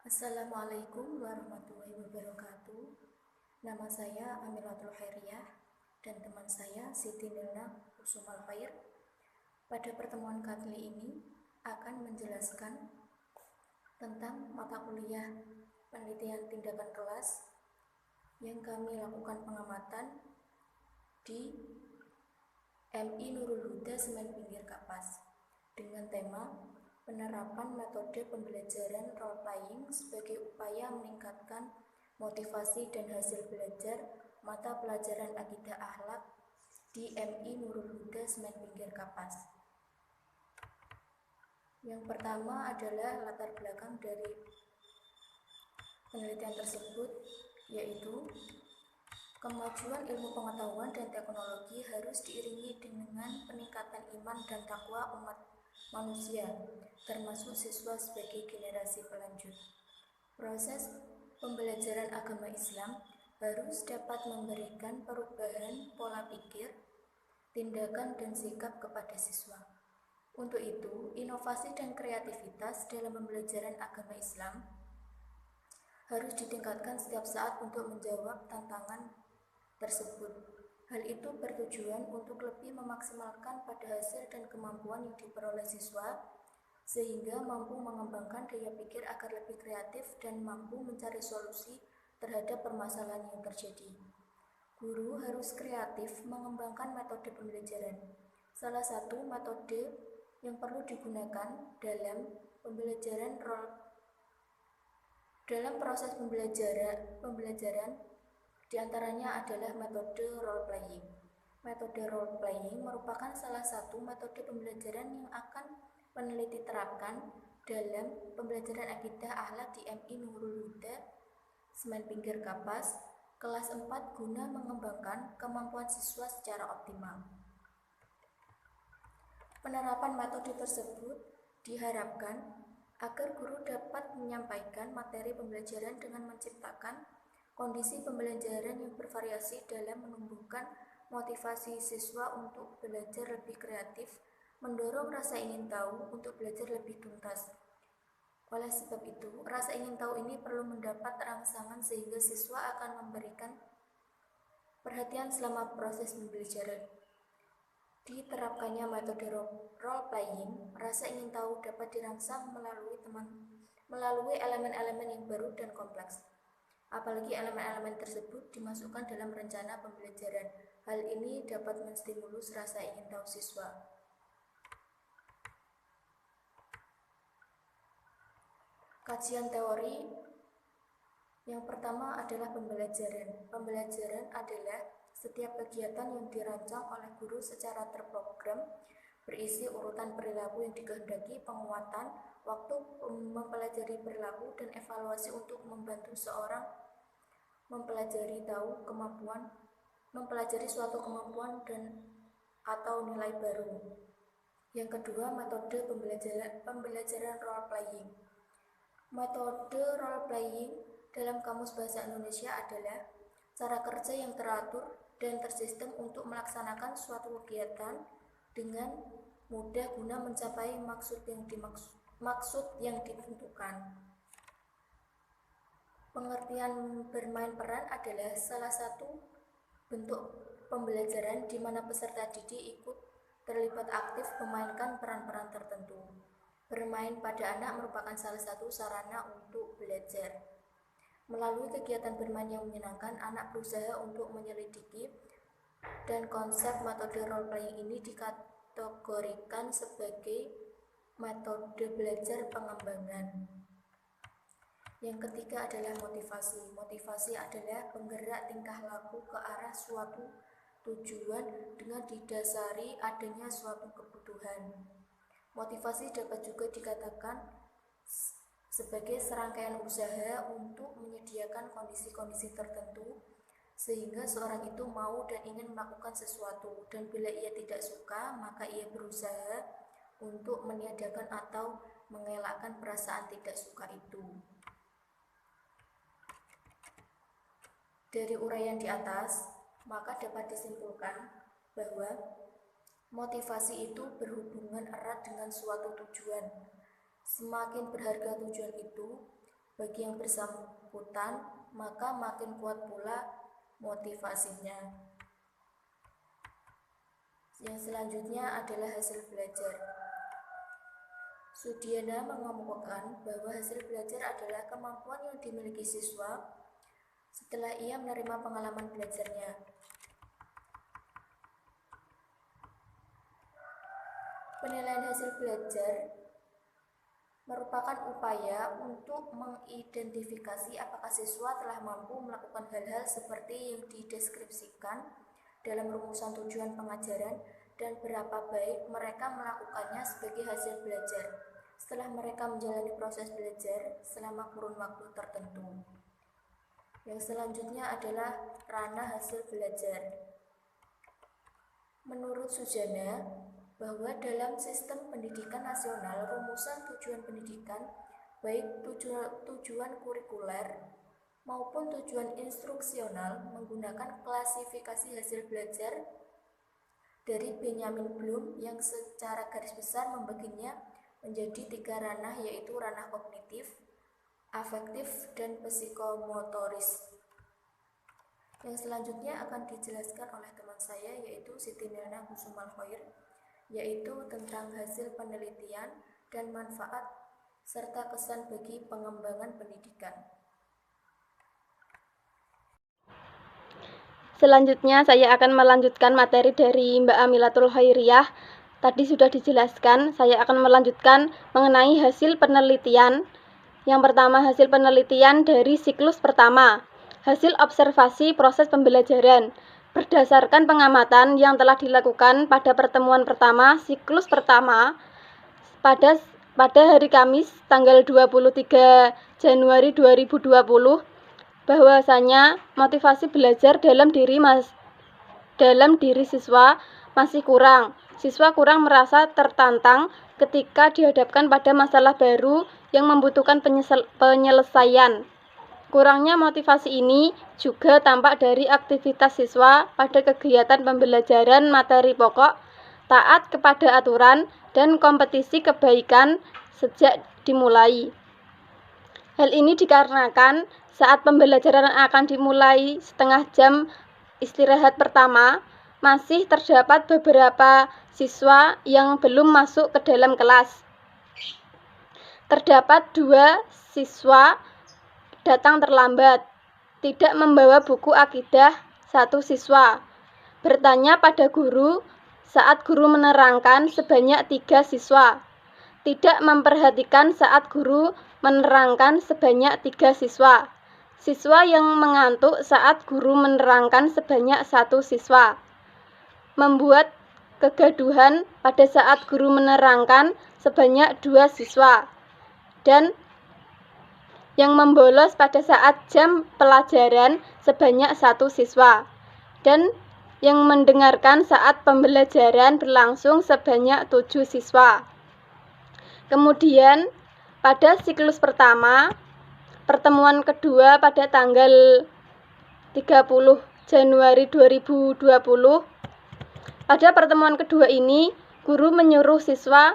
Assalamualaikum warahmatullahi wabarakatuh. Nama saya Amilatul Khairiyah dan teman saya Siti Nilna Kusumal Khair. Pada pertemuan kali ini akan menjelaskan tentang mata kuliah penelitian tindakan kelas yang kami lakukan pengamatan di MI Nurul Huda Semen Pinggir Kapas dengan tema penerapan metode pembelajaran role playing sebagai upaya meningkatkan motivasi dan hasil belajar mata pelajaran akidah akhlak di MI Nurul Huda Semen Pinggir Kapas. Yang pertama adalah latar belakang dari penelitian tersebut, yaitu kemajuan ilmu pengetahuan dan teknologi harus diiringi dengan peningkatan iman dan takwa umat manusia, termasuk siswa sebagai generasi pelanjut. Proses pembelajaran agama Islam harus dapat memberikan perubahan pola pikir, tindakan, dan sikap kepada siswa. Untuk itu, inovasi dan kreativitas dalam pembelajaran agama Islam harus ditingkatkan setiap saat untuk menjawab tantangan tersebut. Hal itu bertujuan untuk lebih memaksimalkan pada hasil dan kemampuan yang diperoleh siswa, sehingga mampu mengembangkan daya pikir agar lebih kreatif dan mampu mencari solusi terhadap permasalahan yang terjadi. Guru harus kreatif mengembangkan metode pembelajaran. Salah satu metode yang perlu digunakan dalam proses pembelajaran diantaranya adalah metode role playing. Metode role playing merupakan salah satu metode pembelajaran yang akan peneliti terapkan dalam pembelajaran akidah akhlak di MI Nurul Huda Semen Pinggir Kapas kelas 4 guna mengembangkan kemampuan siswa secara optimal. Penerapan metode tersebut diharapkan agar guru dapat menyampaikan materi pembelajaran dengan menciptakan kondisi pembelajaran yang bervariasi dalam menumbuhkan motivasi siswa untuk belajar lebih kreatif, mendorong rasa ingin tahu untuk belajar lebih tuntas. Oleh sebab itu, rasa ingin tahu ini perlu mendapat rangsangan sehingga siswa akan memberikan perhatian selama proses pembelajaran. Diterapkannya metode role playing, rasa ingin tahu dapat dirangsang melalui elemen-elemen yang baru dan kompleks. Apalagi elemen-elemen tersebut dimasukkan dalam rencana pembelajaran. Hal ini dapat menstimulus rasa ingin tahu siswa. Kajian teori yang pertama adalah pembelajaran. Pembelajaran adalah setiap kegiatan yang dirancang oleh guru secara terprogram, berisi urutan perilaku yang dikehendaki, penguatan waktu mempelajari perilaku, dan evaluasi untuk membantu seorang mempelajari suatu kemampuan dan atau nilai baru. Yang kedua, metode pembelajaran role playing. Metode role playing dalam Kamus Bahasa Indonesia adalah cara kerja yang teratur dan tersistem untuk melaksanakan suatu kegiatan dengan mudah guna mencapai maksud yang ditentukan. Pengertian bermain peran adalah salah satu bentuk pembelajaran di mana peserta didik ikut terlibat aktif memainkan peran-peran tertentu. Bermain pada anak merupakan salah satu sarana untuk belajar. Melalui kegiatan bermain yang menyenangkan, anak berusaha untuk menyelidiki, dan konsep metode role playing ini dikategorikan sebagai metode belajar pengembangan. Yang ketiga adalah motivasi. Motivasi adalah penggerak tingkah laku ke arah suatu tujuan dengan didasari adanya suatu kebutuhan. Motivasi dapat juga dikatakan sebagai serangkaian usaha untuk menyediakan kondisi-kondisi tertentu sehingga seorang itu mau dan ingin melakukan sesuatu, dan bila ia tidak suka maka ia berusaha untuk meniadakan atau mengelakkan perasaan tidak suka itu. Dari uraian di atas, maka dapat disimpulkan bahwa motivasi itu berhubungan erat dengan suatu tujuan. Semakin berharga tujuan itu, bagi yang bersangkutan, maka makin kuat pula motivasinya. Yang selanjutnya adalah hasil belajar. Sudiana mengemukakan bahwa hasil belajar adalah kemampuan yang dimiliki siswa setelah ia menerima pengalaman belajarnya. Penilaian hasil belajar merupakan upaya untuk mengidentifikasi apakah siswa telah mampu melakukan hal-hal seperti yang dideskripsikan dalam rumusan tujuan pengajaran dan berapa baik mereka melakukannya sebagai hasil belajar setelah mereka menjalani proses belajar selama kurun waktu tertentu. Yang selanjutnya adalah ranah hasil belajar. Menurut Sujana, bahwa dalam sistem pendidikan nasional, rumusan tujuan pendidikan, baik tujuan kurikuler maupun tujuan instruksional, menggunakan klasifikasi hasil belajar dari Benjamin Bloom yang secara garis besar membaginya menjadi 3 ranah, yaitu ranah kognitif, afektif, dan psikomotoris. Yang selanjutnya akan dijelaskan oleh teman saya, yaitu Siti Nirna Kusumal Khoir, yaitu tentang hasil penelitian dan manfaat serta kesan bagi pengembangan pendidikan. Selanjutnya saya akan melanjutkan materi dari Mbak Amilatul Khairiyah. Tadi sudah dijelaskan, saya akan melanjutkan mengenai hasil penelitian. Yang pertama, hasil penelitian dari siklus pertama. Hasil observasi proses pembelajaran. Berdasarkan pengamatan yang telah dilakukan pada pertemuan pertama, siklus pertama, pada hari Kamis tanggal 23 Januari 2020, bahwasanya motivasi belajar dalam diri siswa masih kurang. Siswa kurang merasa tertantang ketika dihadapkan pada masalah baru yang membutuhkan penyelesaian. Kurangnya motivasi ini juga tampak dari aktivitas siswa pada kegiatan pembelajaran materi pokok, taat kepada aturan, dan kompetisi kebaikan sejak dimulai. Hal ini dikarenakan saat pembelajaran akan dimulai setengah jam istirahat pertama, masih terdapat beberapa siswa yang belum masuk ke dalam kelas. Terdapat 2 siswa datang terlambat, tidak membawa buku akidah 1 siswa. Bertanya pada guru saat guru menerangkan sebanyak 3 siswa. Tidak memperhatikan saat guru menerangkan sebanyak 3 siswa. Siswa yang mengantuk saat guru menerangkan sebanyak 1 siswa. Membuat kegaduhan pada saat guru menerangkan sebanyak 2 siswa. Dan yang membolos pada saat jam pelajaran sebanyak 1 siswa. Dan yang mendengarkan saat pembelajaran berlangsung sebanyak 7 siswa. Kemudian pada siklus pertama, pertemuan kedua pada tanggal 30 Januari 2020, pada pertemuan kedua ini, guru menyuruh siswa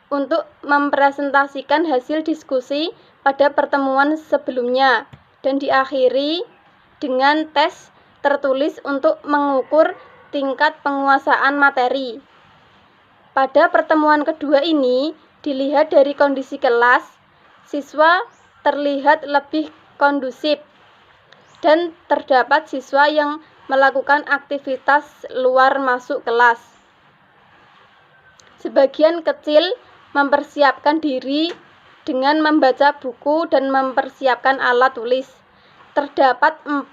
untuk mempresentasikan hasil diskusi pada pertemuan sebelumnya dan diakhiri dengan tes tertulis untuk mengukur tingkat penguasaan materi. Pada pertemuan kedua ini, dilihat dari kondisi kelas, siswa terlihat lebih kondusif dan terdapat siswa yang melakukan aktivitas luar masuk kelas. Sebagian kecil mempersiapkan diri dengan membaca buku dan mempersiapkan alat tulis. Terdapat 4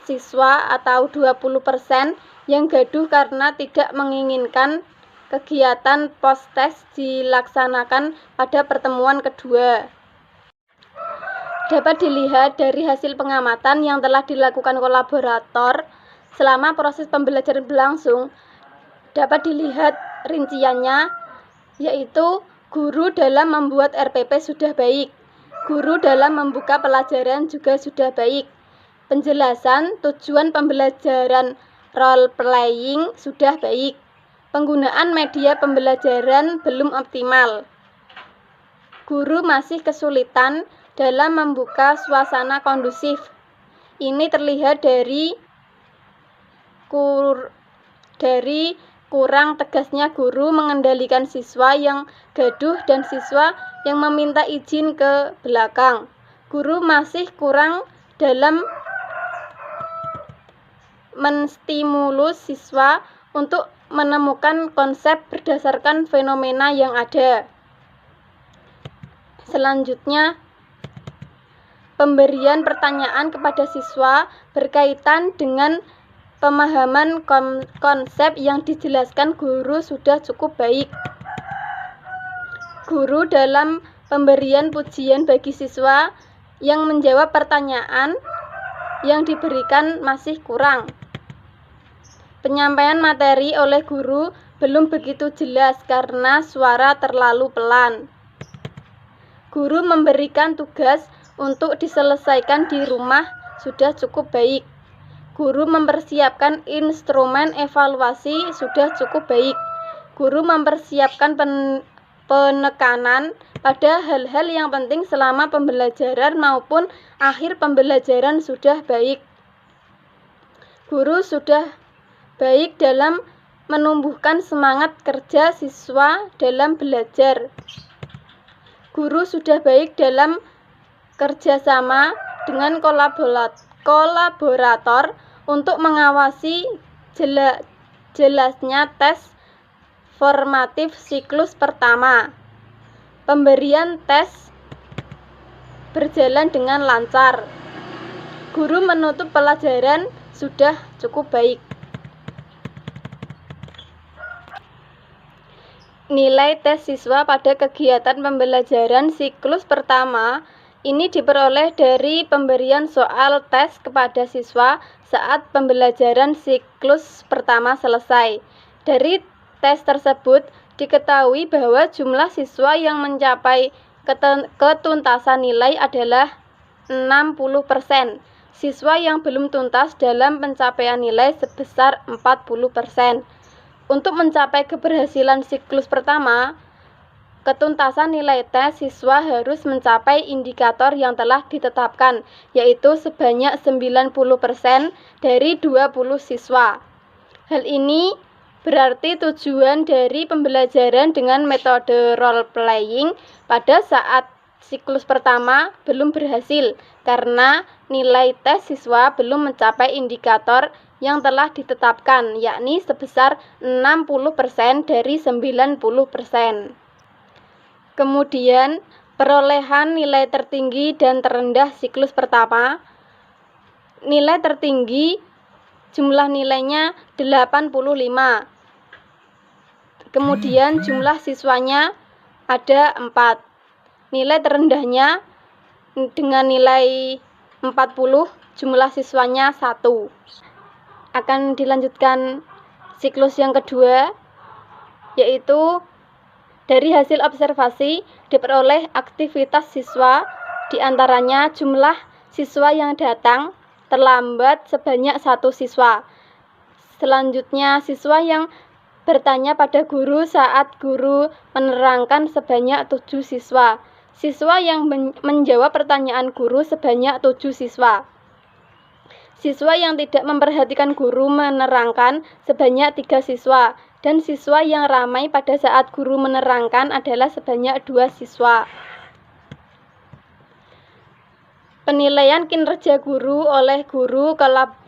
siswa atau 20% yang gaduh karena tidak menginginkan kegiatan post-tes dilaksanakan pada pertemuan kedua. Dapat dilihat dari hasil pengamatan yang telah dilakukan kolaborator selama proses pembelajaran berlangsung. Dapat dilihat rinciannya, yaitu guru dalam membuat RPP sudah baik, guru dalam membuka pelajaran juga sudah baik, penjelasan tujuan pembelajaran role playing sudah baik, penggunaan media pembelajaran belum optimal. Guru masih kesulitan dalam membuka suasana kondusif. Ini terlihat dari kurang tegasnya guru mengendalikan siswa yang gaduh dan siswa yang meminta izin ke belakang. Guru masih kurang dalam menstimulus siswa untuk menemukan konsep berdasarkan fenomena yang ada. Selanjutnya, pemberian pertanyaan kepada siswa berkaitan dengan pemahaman konsep yang dijelaskan guru sudah cukup baik. Guru dalam pemberian pujian bagi siswa yang menjawab pertanyaan yang diberikan masih kurang. Penyampaian materi oleh guru belum begitu jelas karena suara terlalu pelan. Guru memberikan tugas untuk diselesaikan di rumah sudah cukup baik. Guru mempersiapkan instrumen evaluasi sudah cukup baik. Guru mempersiapkan penekanan pada hal-hal yang penting selama pembelajaran maupun akhir pembelajaran sudah baik. Guru sudah baik dalam menumbuhkan semangat kerja siswa dalam belajar. Guru sudah baik dalam kerjasama dengan kolaborator untuk mengawasi jelasnya tes formatif siklus pertama. Pemberian tes berjalan dengan lancar. Guru menutup pelajaran sudah cukup baik. Nilai tes siswa pada kegiatan pembelajaran siklus pertama ini diperoleh dari pemberian soal tes kepada siswa saat pembelajaran siklus pertama selesai. Dari tes tersebut diketahui bahwa jumlah siswa yang mencapai ketuntasan nilai adalah 60%. Siswa yang belum tuntas dalam pencapaian nilai sebesar 40%. Untuk mencapai keberhasilan siklus pertama, ketuntasan nilai tes siswa harus mencapai indikator yang telah ditetapkan, yaitu sebanyak 90% dari 20 siswa. Hal ini berarti tujuan dari pembelajaran dengan metode role playing pada saat siklus pertama belum berhasil karena nilai tes siswa belum mencapai indikator yang telah ditetapkan, yakni sebesar 60% dari 90%. Kemudian, perolehan nilai tertinggi dan terendah siklus pertama. Nilai tertinggi jumlah nilainya 85. Kemudian jumlah siswanya ada 4. Nilai terendahnya dengan nilai 40, jumlah siswanya 1. Akan dilanjutkan siklus yang kedua, yaitu dari hasil observasi diperoleh aktivitas siswa, diantaranya jumlah siswa yang datang terlambat sebanyak 1 siswa. Selanjutnya siswa yang bertanya pada guru saat guru menerangkan sebanyak 7 siswa. Siswa yang menjawab pertanyaan guru sebanyak 7 siswa. Siswa yang tidak memperhatikan guru menerangkan sebanyak 3 siswa, dan siswa yang ramai pada saat guru menerangkan adalah sebanyak 2 siswa. Penilaian kinerja guru oleh guru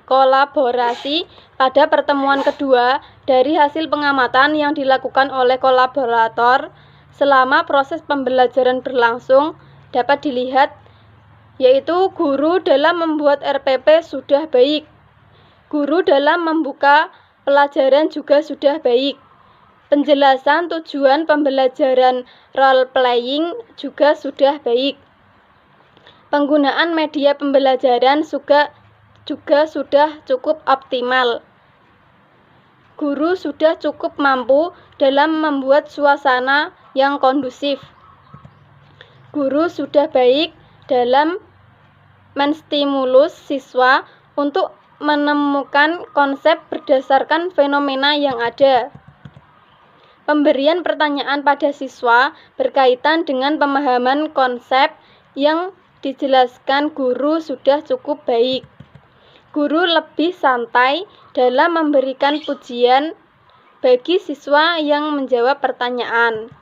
kolaborasi pada pertemuan kedua dari hasil pengamatan yang dilakukan oleh kolaborator selama proses pembelajaran berlangsung dapat dilihat, yaitu guru dalam membuat RPP sudah baik. Guru dalam membuka pelajaran juga sudah baik. Penjelasan tujuan pembelajaran role playing juga sudah baik. Penggunaan media pembelajaran juga sudah cukup optimal. Guru sudah cukup mampu dalam membuat suasana yang kondusif. Guru sudah baik dalam menstimulus siswa untuk menemukan konsep berdasarkan fenomena yang ada. Pemberian pertanyaan pada siswa berkaitan dengan pemahaman konsep yang dijelaskan guru sudah cukup baik. Guru lebih santai dalam memberikan pujian bagi siswa yang menjawab pertanyaan.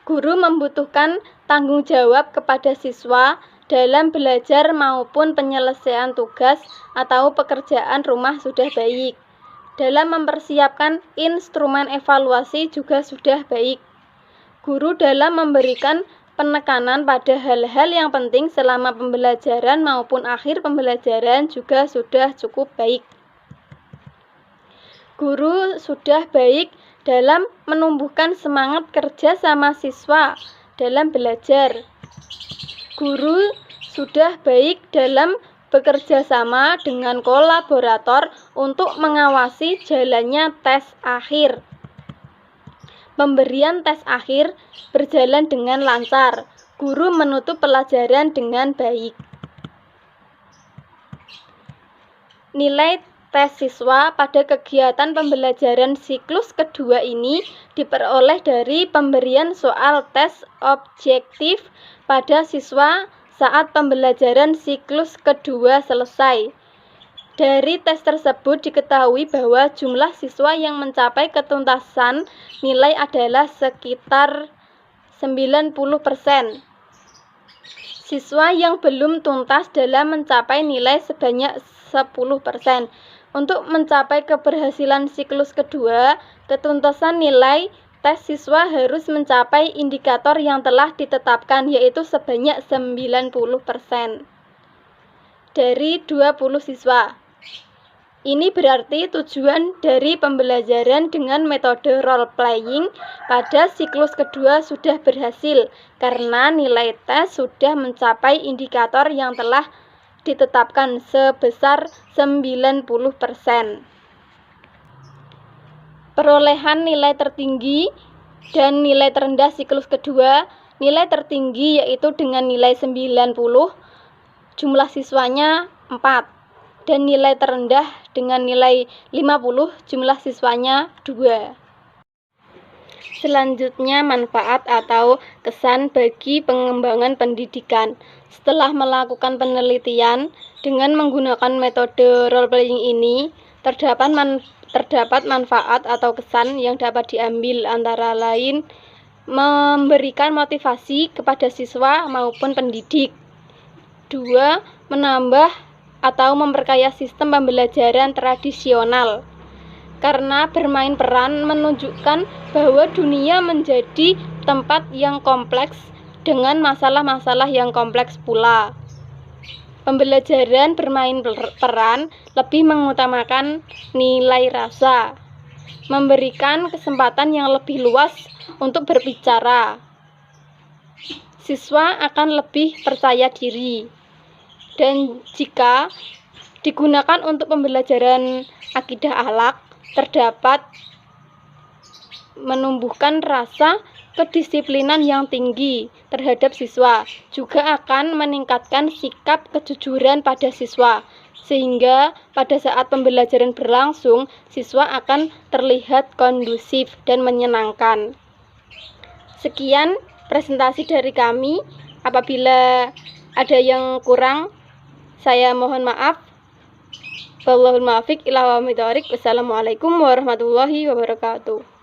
Guru membutuhkan tanggung jawab kepada siswa dalam belajar maupun penyelesaian tugas atau pekerjaan rumah sudah baik. Dalam mempersiapkan instrumen evaluasi juga sudah baik. Guru dalam memberikan penekanan pada hal-hal yang penting selama pembelajaran maupun akhir pembelajaran juga sudah cukup baik. Guru sudah baik dalam menumbuhkan semangat kerja sama siswa dalam belajar. Guru sudah baik dalam bekerja sama dengan kolaborator untuk mengawasi jalannya tes akhir. Pemberian tes akhir berjalan dengan lancar. Guru menutup pelajaran dengan baik. Nilai tes siswa pada kegiatan pembelajaran siklus kedua ini diperoleh dari pemberian soal tes objektif pada siswa saat pembelajaran siklus kedua selesai. Dari tes tersebut diketahui bahwa jumlah siswa yang mencapai ketuntasan nilai adalah sekitar 90%. Siswa yang belum tuntas dalam mencapai nilai sebanyak 10%. Untuk mencapai keberhasilan siklus kedua, ketuntasan nilai tes siswa harus mencapai indikator yang telah ditetapkan, yaitu sebanyak 90% dari 20 siswa. Ini berarti tujuan dari pembelajaran dengan metode role playing pada siklus kedua sudah berhasil karena nilai tes sudah mencapai indikator yang telah ditetapkan sebesar 90%. Perolehan nilai tertinggi dan nilai terendah siklus kedua. Nilai tertinggi yaitu dengan nilai 90, jumlah siswanya 4. Dan nilai terendah dengan nilai 50, jumlah siswanya 2. Selanjutnya, manfaat atau kesan bagi pengembangan pendidikan. Setelah melakukan penelitian dengan menggunakan metode role playing ini, terdapat manfaat atau kesan yang dapat diambil, antara lain memberikan motivasi kepada siswa maupun pendidik. 2. Menambah atau memperkaya sistem pembelajaran tradisional. Karena bermain peran menunjukkan bahwa dunia menjadi tempat yang kompleks dengan masalah-masalah yang kompleks pula. Pembelajaran bermain peran lebih mengutamakan nilai rasa, memberikan kesempatan yang lebih luas untuk berbicara. Siswa akan lebih percaya diri. Dan jika digunakan untuk pembelajaran akidah akhlak, terdapat menumbuhkan rasa kedisiplinan yang tinggi terhadap siswa, juga akan meningkatkan sikap kejujuran pada siswa, sehingga pada saat pembelajaran berlangsung, siswa akan terlihat kondusif dan menyenangkan. Sekian presentasi dari kami. Apabila ada yang kurang, saya mohon maaf. Wallahul muwaffiq ila aqwamit thoriq. Wassalamualaikum warahmatullahi wabarakatuh.